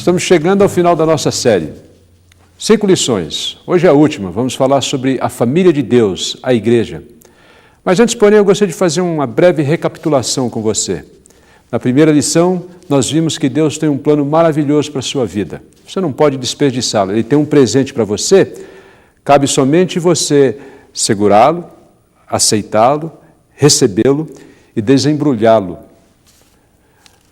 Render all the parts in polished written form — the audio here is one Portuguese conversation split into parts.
Estamos chegando ao final da nossa série. 5 lições. Hoje é a última. Vamos falar sobre a família de Deus, a igreja. Mas antes, porém, eu gostaria de fazer uma breve recapitulação com você. Na primeira lição, nós vimos que Deus tem um plano maravilhoso para a sua vida. Você não pode desperdiçá-lo. Ele tem um presente para você. Cabe somente você segurá-lo, aceitá-lo, recebê-lo e desembrulhá-lo.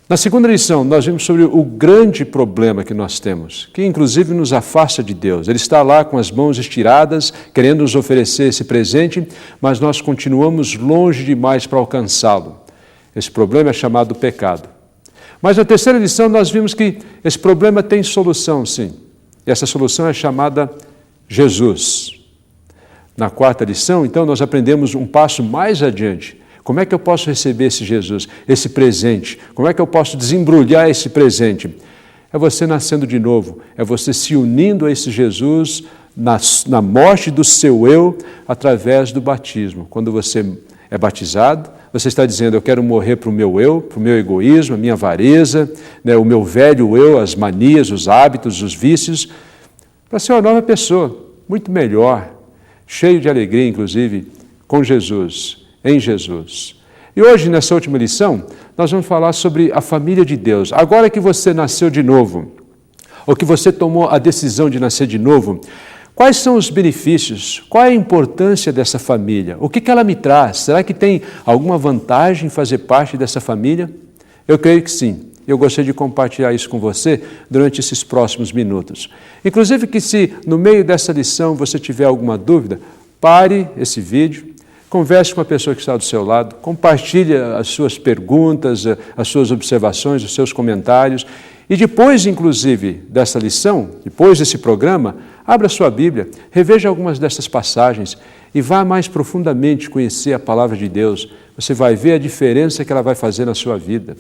Na segunda lição, nós vimos sobre o grande problema que nós temos, que inclusive nos afasta de Deus. Ele está lá com as mãos estiradas, querendo nos oferecer esse presente, mas nós continuamos longe demais para alcançá-lo. Esse problema é chamado pecado. Mas na terceira lição, nós vimos que esse problema tem solução, sim. E essa solução é chamada Jesus. Na quarta lição, então, nós aprendemos um passo mais adiante. Como é que eu posso receber esse Jesus, esse presente? Como é que eu posso desembrulhar esse presente? É você nascendo de novo, é você se unindo a esse Jesus na morte do seu eu através do batismo. Quando você é batizado, você está dizendo, eu quero morrer para o meu eu, para o meu egoísmo, a minha avareza, né, o meu velho eu, as manias, os hábitos, os vícios, para ser uma nova pessoa, muito melhor, cheio de alegria, inclusive, com Jesus, em Jesus. E hoje, nessa última lição, nós vamos falar sobre a família de Deus. Agora que você nasceu de novo, ou que você tomou a decisão de nascer de novo, quais são os benefícios? Qual é a importância dessa família? O que ela me traz? Será que tem alguma vantagem em fazer parte dessa família? Eu creio que sim. Eu gostaria de compartilhar isso com você durante esses próximos minutos. Inclusive que se no meio dessa lição você tiver alguma dúvida, pare esse vídeo, converse com a pessoa que está do seu lado, compartilhe as suas perguntas, as suas observações, os seus comentários. E depois, inclusive, dessa lição, depois desse programa, abra sua Bíblia, reveja algumas dessas passagens e vá mais profundamente conhecer a palavra de Deus. Você vai ver a diferença que ela vai fazer na sua vida.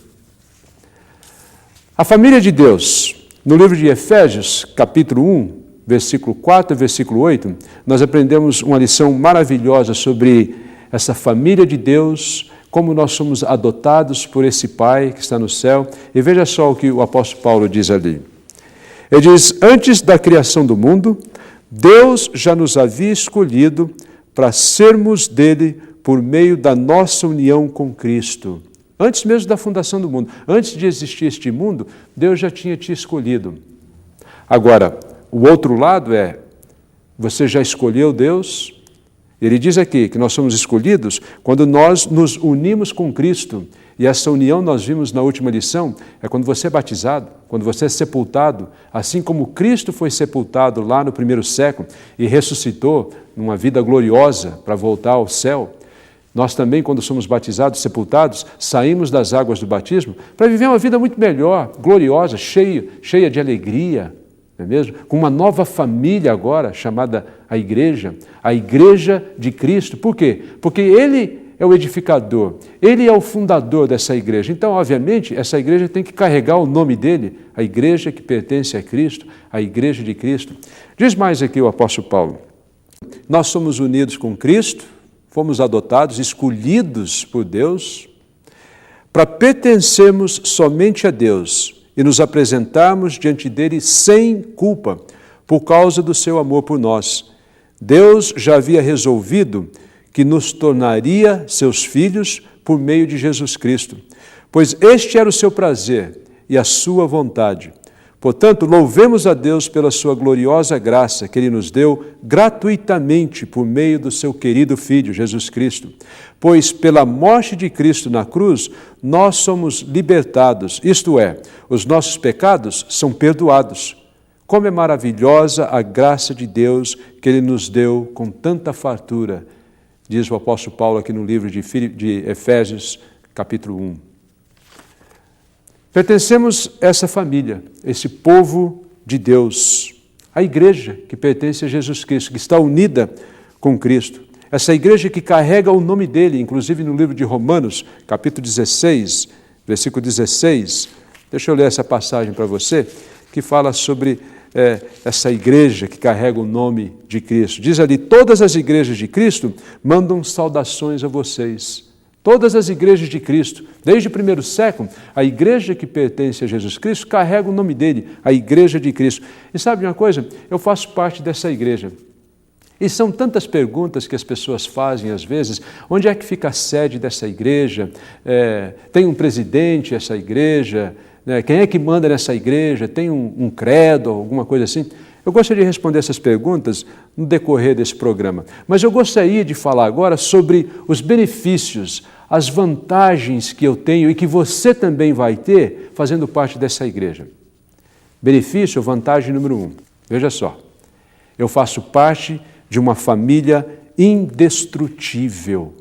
A família de Deus, no livro de Efésios, capítulo 1, versículo 4 e versículo 8, nós aprendemos uma lição maravilhosa sobre essa família de Deus, como nós somos adotados por esse Pai que está no céu. E veja só o que o apóstolo Paulo diz ali. Ele diz, antes da criação do mundo, Deus já nos havia escolhido para sermos dele por meio da nossa união com Cristo. Antes mesmo da fundação do mundo, antes de existir este mundo, Deus já tinha te escolhido. Agora, o outro lado é, você já escolheu Deus? Ele diz aqui que nós somos escolhidos quando nós nos unimos com Cristo. E essa união nós vimos na última lição, é quando você é batizado, quando você é sepultado, assim como Cristo foi sepultado lá no primeiro século e ressuscitou numa vida gloriosa para voltar ao céu. Nós também, quando somos batizados, sepultados, saímos das águas do batismo para viver uma vida muito melhor, gloriosa, cheia de alegria, não é mesmo? Com uma nova família agora, chamada a igreja de Cristo. Por quê? Porque Ele é o edificador, Ele é o fundador dessa igreja. Então, obviamente, essa igreja tem que carregar o nome dEle, a igreja que pertence a Cristo, a igreja de Cristo. Diz mais aqui o apóstolo Paulo, nós somos unidos com Cristo, fomos adotados, escolhidos por Deus, para pertencermos somente a Deus e nos apresentarmos diante dele sem culpa, por causa do seu amor por nós. Deus já havia resolvido que nos tornaria seus filhos por meio de Jesus Cristo, pois este era o seu prazer e a sua vontade. Portanto, louvemos a Deus pela sua gloriosa graça que Ele nos deu gratuitamente por meio do seu querido Filho, Jesus Cristo. Pois pela morte de Cristo na cruz, nós somos libertados, isto é, os nossos pecados são perdoados. Como é maravilhosa a graça de Deus que Ele nos deu com tanta fartura, diz o apóstolo Paulo aqui no livro de Efésios, capítulo 1. Pertencemos a essa família, esse povo de Deus, a igreja que pertence a Jesus Cristo, que está unida com Cristo. Essa igreja que carrega o nome dele, inclusive no livro de Romanos, capítulo 16, versículo 16. Deixa eu ler essa passagem para você, que fala sobre essa igreja que carrega o nome de Cristo. Diz ali, todas as igrejas de Cristo mandam saudações a vocês. Todas as igrejas de Cristo, desde o primeiro século, a igreja que pertence a Jesus Cristo carrega o nome dele, a Igreja de Cristo. E sabe uma coisa? Eu faço parte dessa igreja. E são tantas perguntas que as pessoas fazem às vezes: onde é que fica a sede dessa igreja? Tem um presidente essa igreja? Quem é que manda nessa igreja? Tem um credo, alguma coisa assim? Eu gostaria de responder essas perguntas no decorrer desse programa, mas eu gostaria de falar agora sobre os benefícios, as vantagens que eu tenho e que você também vai ter fazendo parte dessa igreja. Benefício, vantagem número 1. Veja só, eu faço parte de uma família indestrutível.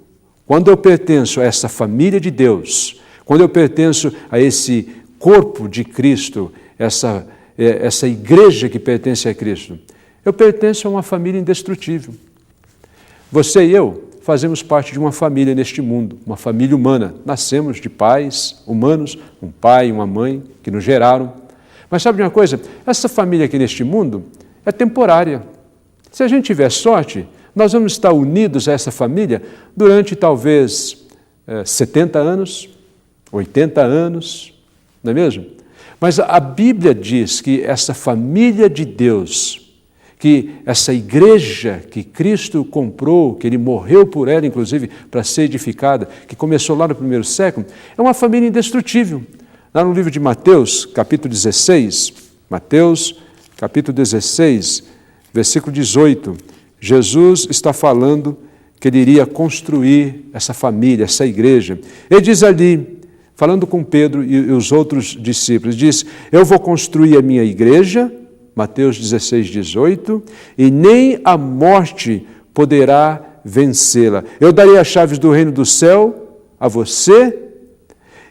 Quando eu pertenço a essa família de Deus, quando eu pertenço a esse corpo de Cristo, essa igreja que pertence a Cristo, eu pertenço a uma família indestrutível. Você e eu fazemos parte de uma família neste mundo, uma família humana. Nascemos de pais humanos, um pai e uma mãe que nos geraram. Mas sabe de uma coisa? Essa família aqui neste mundo é temporária. Se a gente tiver sorte, nós vamos estar unidos a essa família durante talvez 70 anos, 80 anos, não é mesmo? Mas a Bíblia diz que essa família de Deus, que essa igreja que Cristo comprou, que Ele morreu por ela, inclusive, para ser edificada, que começou lá no primeiro século, é uma família indestrutível. Lá no livro de Mateus, capítulo 16, Mateus, capítulo 16, versículo 18, Jesus está falando que Ele iria construir essa família, essa igreja. Ele diz ali, falando com Pedro e os outros discípulos, diz: eu vou construir a minha igreja, Mateus 16, 18, e nem a morte poderá vencê-la. Eu darei as chaves do reino do céu a você,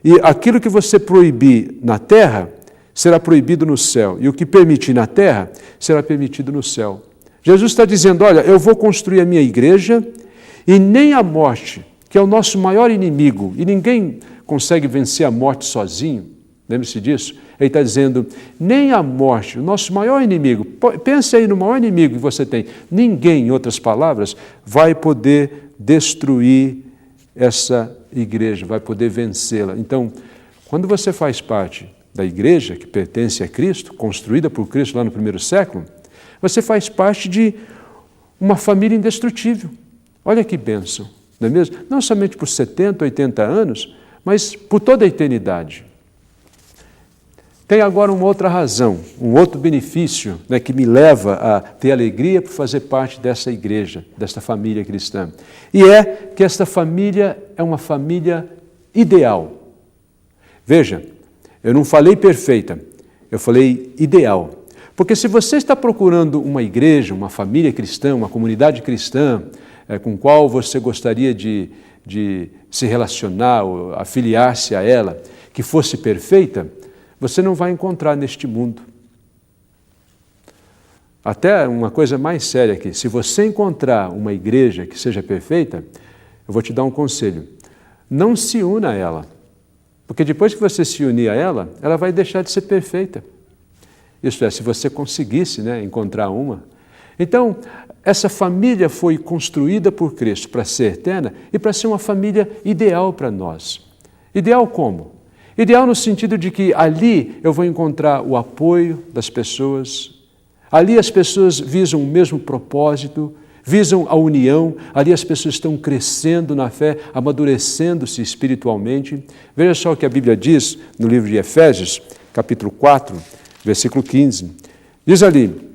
e aquilo que você proibir na terra, será proibido no céu, e o que permitir na terra, será permitido no céu. Jesus está dizendo: olha, eu vou construir a minha igreja, e nem a morte, que é o nosso maior inimigo, e ninguém consegue vencer a morte sozinho, lembre-se disso. Ele está dizendo, nem a morte, o nosso maior inimigo, pense aí no maior inimigo que você tem, ninguém, em outras palavras, vai poder destruir essa igreja, vai poder vencê-la. Então, quando você faz parte da igreja que pertence a Cristo, construída por Cristo lá no primeiro século, você faz parte de uma família indestrutível. Olha que bênção, não é mesmo? Não somente por 70, 80 anos, mas por toda a eternidade. Tem agora uma outra razão, um outro benefício, que me leva a ter alegria por fazer parte dessa igreja, desta família cristã. E é que esta família é uma família ideal. Veja, eu não falei perfeita, eu falei ideal. Porque se você está procurando uma igreja, uma família cristã, uma comunidade cristã, com qual você gostaria de se relacionar, ou afiliar-se a ela, que fosse perfeita, você não vai encontrar neste mundo. Até uma coisa mais séria aqui, se você encontrar uma igreja que seja perfeita, eu vou te dar um conselho: não se una a ela, porque depois que você se unir a ela, ela vai deixar de ser perfeita. Isto é, se você conseguisse encontrar uma. Então, essa família foi construída por Cristo para ser eterna e para ser uma família ideal para nós. Ideal como? Ideal no sentido de que ali eu vou encontrar o apoio das pessoas, ali as pessoas visam o mesmo propósito, visam a união, ali as pessoas estão crescendo na fé, amadurecendo-se espiritualmente. Veja só o que a Bíblia diz no livro de Efésios, capítulo 4, versículo 15. Diz ali: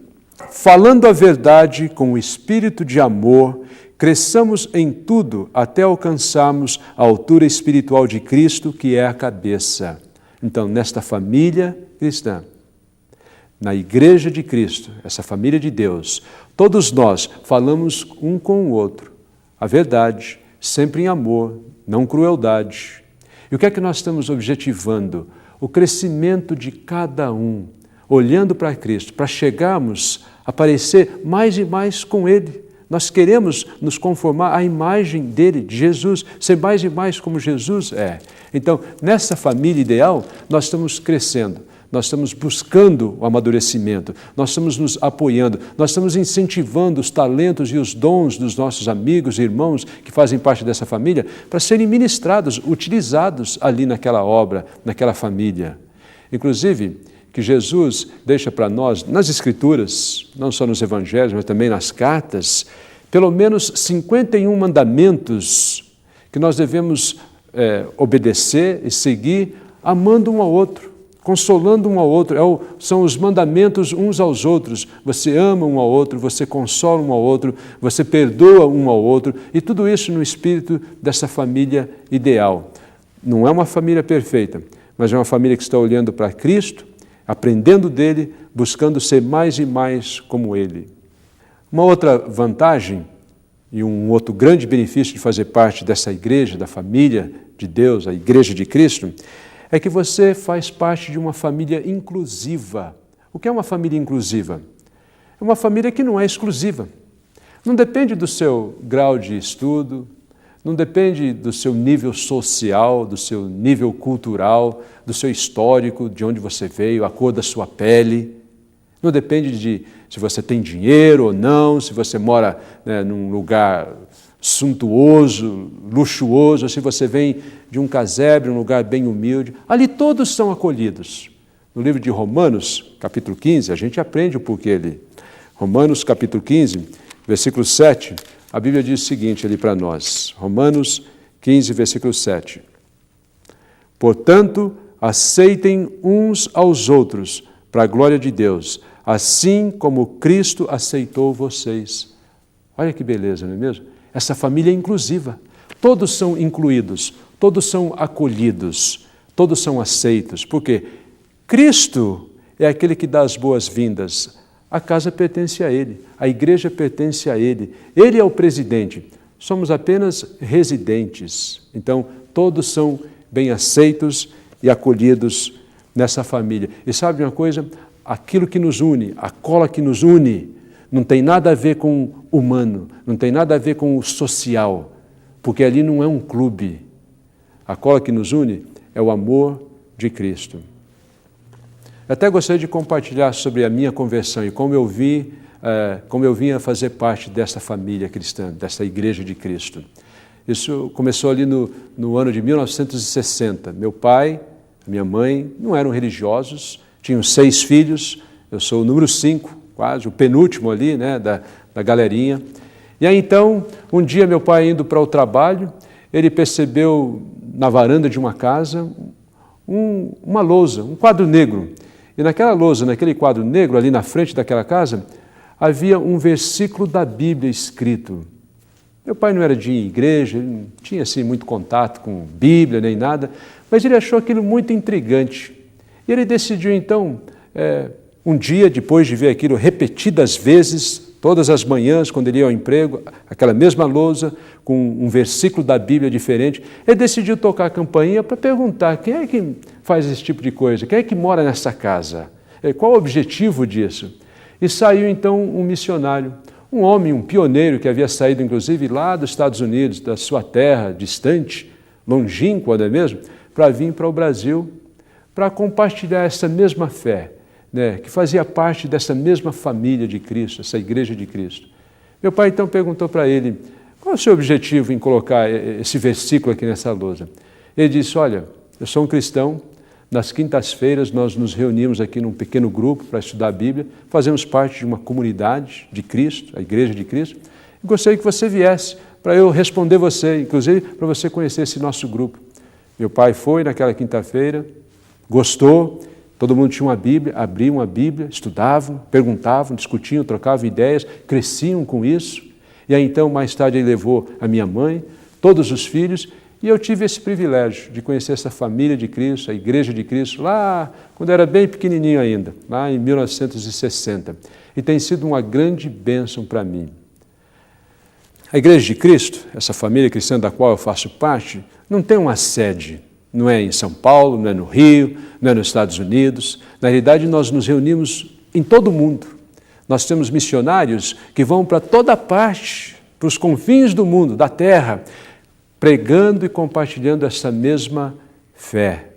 falando a verdade com o espírito de amor, cresçamos em tudo até alcançarmos a altura espiritual de Cristo, que é a cabeça. Então, nesta família cristã, na igreja de Cristo, essa família de Deus, todos nós falamos um com o outro a verdade, sempre em amor, não crueldade. E o que é que nós estamos objetivando? O crescimento de cada um, olhando para Cristo, para chegarmos a parecer mais e mais com Ele. Nós queremos nos conformar à imagem dele, de Jesus, ser mais e mais como Jesus é. Então, nessa família ideal, nós estamos crescendo. nós estamos buscando o amadurecimento, nós estamos nos apoiando, nós estamos incentivando os talentos e os dons dos nossos amigos e irmãos que fazem parte dessa família para serem ministrados, utilizados ali naquela obra, naquela família. Inclusive, que Jesus deixa para nós, nas Escrituras, não só nos Evangelhos, mas também nas cartas, pelo menos 51 mandamentos que nós devemos obedecer e seguir, amando um ao outro, consolando um ao outro. São os mandamentos uns aos outros. Você ama um ao outro, você consola um ao outro, você perdoa um ao outro, e tudo isso no espírito dessa família ideal. Não é uma família perfeita, mas é uma família que está olhando para Cristo, aprendendo dele, buscando ser mais e mais como ele. Uma outra vantagem e um outro grande benefício de fazer parte dessa igreja, da família de Deus, a Igreja de Cristo, é que você faz parte de uma família inclusiva. O que é uma família inclusiva? É uma família que não é exclusiva. Não depende do seu grau de estudo, não depende do seu nível social, do seu nível cultural, do seu histórico, de onde você veio, a cor da sua pele. Não depende de se você tem dinheiro ou não, se você mora num lugar suntuoso, luxuoso, ou se você vem de um casebre, um lugar bem humilde. Ali todos são acolhidos. No livro de Romanos, capítulo 15, a gente aprende o porquê ali. Romanos, capítulo 15, versículo 7, a Bíblia diz o seguinte ali para nós. Romanos 15, versículo 7. Portanto, aceitem uns aos outros para a glória de Deus, assim como Cristo aceitou vocês. Olha que beleza, não é mesmo? Essa família é inclusiva. Todos são incluídos, todos são acolhidos, todos são aceitos. Porque Cristo é aquele que dá as boas-vindas. A casa pertence a Ele, a igreja pertence a Ele. Ele é o presidente, somos apenas residentes. Então, todos são bem aceitos e acolhidos nessa família. E sabe uma coisa? Aquilo que nos une, a cola que nos une, não tem nada a ver com o humano, não tem nada a ver com o social, porque ali não é um clube. A cola que nos une é o amor de Cristo. Eu até gostaria de compartilhar sobre a minha conversão e como eu vim a fazer parte dessa família cristã, dessa Igreja de Cristo. Isso começou ali no ano de 1960. Meu pai, minha mãe não eram religiosos, tinham 6 filhos, eu sou o número 5, quase, o penúltimo ali, da galerinha. E aí então, um dia meu pai indo para o trabalho, ele percebeu na varanda de uma casa uma lousa, um quadro negro. E naquela lousa, naquele quadro negro, ali na frente daquela casa, havia um versículo da Bíblia escrito. Meu pai não era de igreja, ele não tinha assim muito contato com Bíblia nem nada, mas ele achou aquilo muito intrigante. E ele decidiu então, um dia, depois de ver aquilo repetidas vezes, todas as manhãs, quando ele ia ao emprego, aquela mesma lousa, com um versículo da Bíblia diferente, ele decidiu tocar a campainha para perguntar quem é que faz esse tipo de coisa, quem é que mora nessa casa, qual o objetivo disso? E saiu então um missionário, um homem, um pioneiro que havia saído inclusive lá dos Estados Unidos, da sua terra distante, longínqua, não é mesmo? Para vir para o Brasil, para compartilhar essa mesma fé, que fazia parte dessa mesma família de Cristo, essa Igreja de Cristo. Meu pai então perguntou para ele, qual é o seu objetivo em colocar esse versículo aqui nessa lousa? Ele disse, olha, eu sou um cristão, nas quintas-feiras nós nos reunimos aqui num pequeno grupo para estudar a Bíblia, fazemos parte de uma comunidade de Cristo, a Igreja de Cristo, e gostaria que você viesse para eu responder você, inclusive para você conhecer esse nosso grupo. Meu pai foi naquela quinta-feira, gostou, todo mundo tinha uma Bíblia, abriam uma Bíblia, estudavam, perguntavam, discutiam, trocavam ideias, cresciam com isso. E aí então, mais tarde, ele levou a minha mãe, todos os filhos, e eu tive esse privilégio de conhecer essa família de Cristo, a Igreja de Cristo, lá quando eu era bem pequenininho ainda, lá em 1960. E tem sido uma grande bênção para mim. A Igreja de Cristo, essa família cristã da qual eu faço parte, não tem uma sede. Não é em São Paulo, não é no Rio, não é nos Estados Unidos. Na realidade, nós nos reunimos em todo o mundo. Nós temos missionários que vão para toda parte, para os confins do mundo, da terra, pregando e compartilhando essa mesma fé.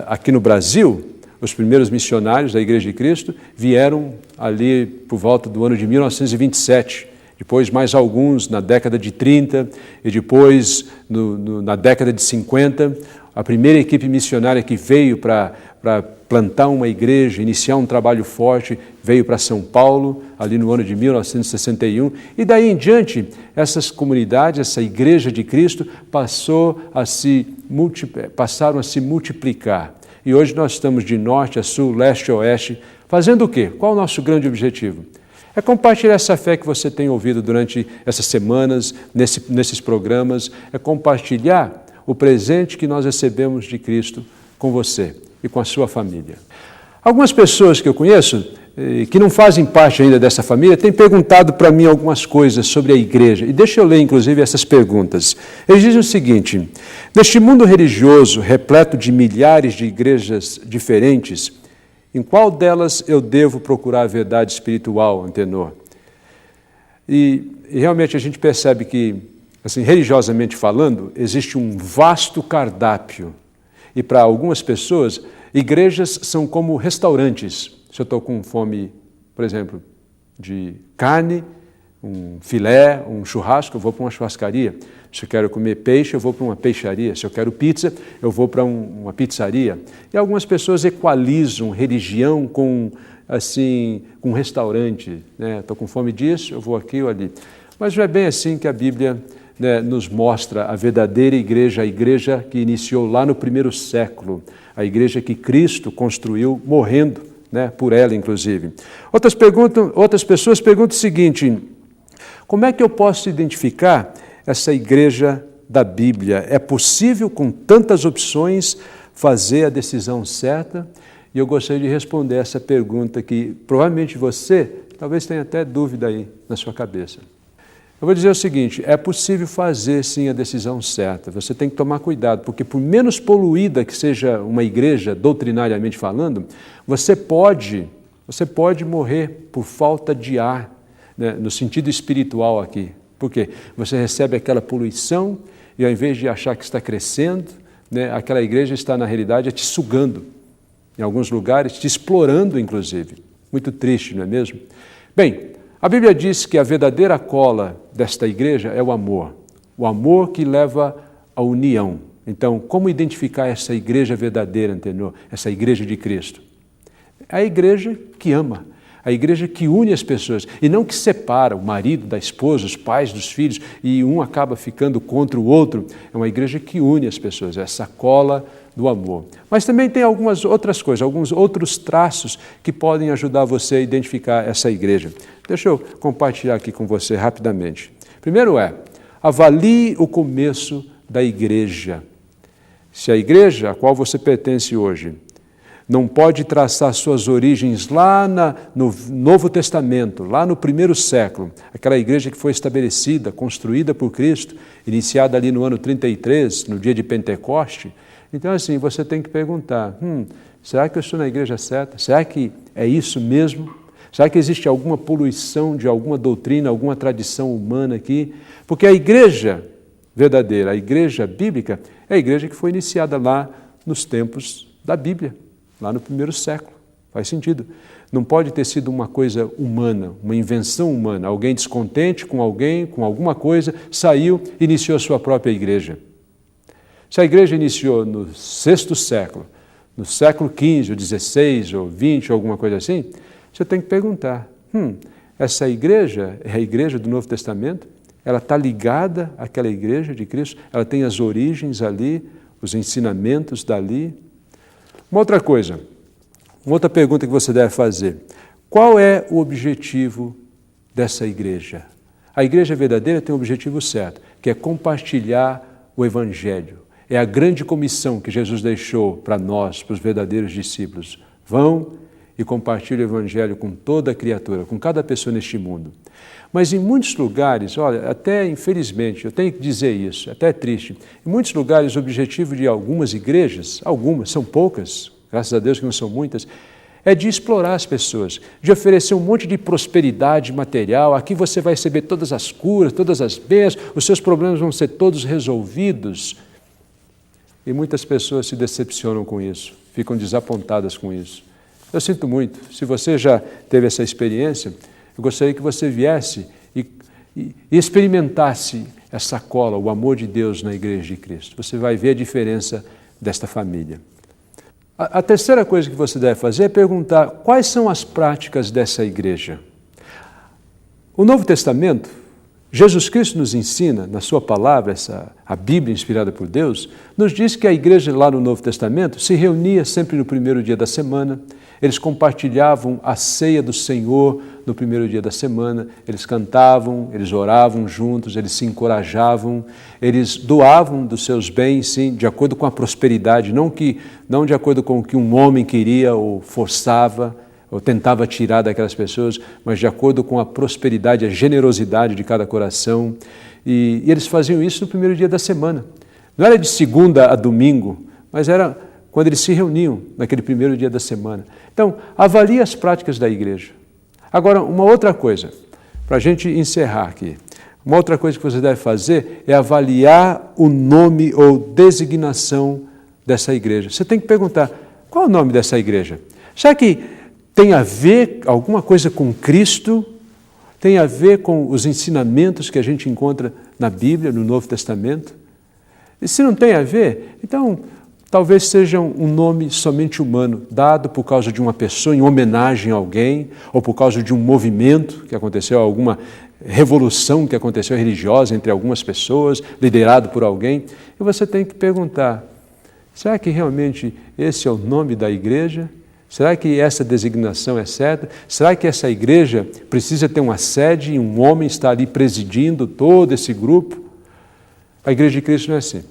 Aqui no Brasil, os primeiros missionários da Igreja de Cristo vieram ali por volta do ano de 1927, depois mais alguns na década de 30 e depois na década de 50. A primeira equipe missionária que veio para plantar uma igreja, iniciar um trabalho forte, veio para São Paulo, ali no ano de 1961. E daí em diante, essas comunidades, essa Igreja de Cristo, passaram a se multiplicar. E hoje nós estamos de norte a sul, leste a oeste, fazendo o quê? Qual é o nosso grande objetivo? É compartilhar essa fé que você tem ouvido durante essas semanas, nesses programas, é compartilhar o presente que nós recebemos de Cristo com você e com a sua família. Algumas pessoas que eu conheço, que não fazem parte ainda dessa família, têm perguntado para mim algumas coisas sobre a igreja. E deixa eu ler, inclusive, essas perguntas. Eles dizem o seguinte: neste mundo religioso, repleto de milhares de igrejas diferentes, em qual delas eu devo procurar a verdade espiritual, Antenor? E realmente a gente percebe que, assim, religiosamente falando, existe um vasto cardápio. E para algumas pessoas, igrejas são como restaurantes. Se eu estou com fome, por exemplo, de carne, um filé, um churrasco, eu vou para uma churrascaria. Se eu quero comer peixe, eu vou para uma peixaria. Se eu quero pizza, eu vou para uma pizzaria. E algumas pessoas equalizam religião com restaurante. Estou com fome disso, eu vou aqui ou ali. Mas não é bem assim que a Bíblia nos mostra a verdadeira igreja, a igreja que iniciou lá no primeiro século, a igreja que Cristo construiu morrendo, por ela, inclusive. Outras pessoas perguntam o seguinte: como é que eu posso identificar essa igreja da Bíblia? É possível, com tantas opções, fazer a decisão certa? E eu gostaria de responder essa pergunta que provavelmente você talvez tenha até dúvida aí na sua cabeça. Eu vou dizer o seguinte: é possível fazer sim a decisão certa, você tem que tomar cuidado, porque por menos poluída que seja uma igreja, doutrinariamente falando, você pode morrer por falta de ar, no sentido espiritual aqui. Por quê? Você recebe aquela poluição e ao invés de achar que está crescendo, aquela igreja está na realidade te sugando, em alguns lugares te explorando inclusive. Muito triste, não é mesmo? Bem, a Bíblia diz que a verdadeira cola desta igreja é o amor que leva à união. Então, como identificar essa igreja verdadeira, Antenor? Essa igreja de Cristo? É a igreja que ama, a igreja que une as pessoas e não que separa o marido da esposa, os pais dos filhos e um acaba ficando contra o outro. É uma igreja que une as pessoas, essa cola do amor. Mas também tem algumas outras coisas, alguns outros traços que podem ajudar você a identificar essa igreja. Deixa eu compartilhar aqui com você rapidamente. Primeiro avalie o começo da igreja. Se a igreja a qual você pertence hoje não pode traçar suas origens lá no Novo Testamento, lá no primeiro século, aquela igreja que foi estabelecida, construída por Cristo, iniciada ali no ano 33, no dia de Pentecoste. Então, assim, você tem que perguntar, será que eu estou na igreja certa? Será que é isso mesmo? Será que existe alguma poluição de alguma doutrina, alguma tradição humana aqui? Porque a igreja verdadeira, a igreja bíblica, é a igreja que foi iniciada lá nos tempos da Bíblia, lá no primeiro século. Faz sentido. Não pode ter sido uma coisa humana, uma invenção humana. Alguém descontente com alguém, com alguma coisa, saiu e iniciou a sua própria igreja. Se a igreja iniciou no sexto século, no século XV, ou XVI, ou XX, ou alguma coisa assim, você tem que perguntar, essa igreja é a igreja do Novo Testamento? Ela está ligada àquela igreja de Cristo? Ela tem as origens ali, os ensinamentos dali? Uma outra coisa, uma outra pergunta que você deve fazer: qual é o objetivo dessa igreja? A igreja verdadeira tem um objetivo certo, que é compartilhar o Evangelho. É a grande comissão que Jesus deixou para nós, para os verdadeiros discípulos. Vão e compartilhem o Evangelho com toda a criatura, com cada pessoa neste mundo. Mas em muitos lugares, olha, até infelizmente, eu tenho que dizer isso, até é triste, em muitos lugares o objetivo de algumas igrejas, algumas, são poucas, graças a Deus que não são muitas, é de explorar as pessoas, de oferecer um monte de prosperidade material. Aqui você vai receber todas as curas, todas as bênçãos, os seus problemas vão ser todos resolvidos. E muitas pessoas se decepcionam com isso. ficam desapontadas com isso. Eu sinto muito. Se você já teve essa experiência, eu gostaria que você viesse e experimentasse essa cola, o amor de Deus na Igreja de Cristo. Você vai ver a diferença desta família. A terceira coisa que você deve fazer é perguntar quais são as práticas dessa igreja. O Novo Testamento, Jesus Cristo nos ensina, na sua palavra, a Bíblia inspirada por Deus, nos diz que a igreja lá no Novo Testamento se reunia sempre no primeiro dia da semana, eles compartilhavam a ceia do Senhor no primeiro dia da semana, eles cantavam, eles oravam juntos, eles se encorajavam, eles doavam dos seus bens, sim, de acordo com a prosperidade, não de acordo com o que um homem queria ou forçava, ou tentava tirar daquelas pessoas, mas de acordo com a prosperidade, a generosidade de cada coração. E eles faziam isso no primeiro dia da semana. Não era de segunda a domingo, mas era quando eles se reuniam naquele primeiro dia da semana. Então, avalie as práticas da igreja. Agora, uma outra coisa, para a gente encerrar aqui, uma outra coisa que você deve fazer é avaliar o nome ou designação dessa igreja. Você tem que perguntar, qual é o nome dessa igreja? Será que tem a ver alguma coisa com Cristo? Tem a ver com os ensinamentos que a gente encontra na Bíblia, no Novo Testamento? E se não tem a ver, então talvez seja um nome somente humano, dado por causa de uma pessoa em homenagem a alguém, ou por causa de um movimento que aconteceu, alguma revolução que aconteceu religiosa entre algumas pessoas, liderado por alguém. E você tem que perguntar, será que realmente esse é o nome da igreja? Será que essa designação é certa? Será que essa igreja precisa ter uma sede e um homem está ali presidindo todo esse grupo? A Igreja de Cristo não é assim.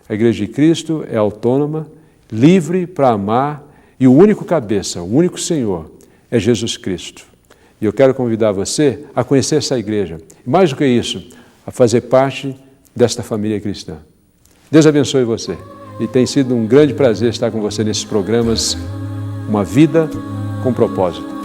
A Igreja de Cristo é autônoma, livre para amar e o único cabeça, o único Senhor é Jesus Cristo. E eu quero convidar você a conhecer essa igreja. E mais do que isso, a fazer parte desta família cristã. Deus abençoe você. E tem sido um grande prazer estar com você nesses programas Uma Vida com Propósito.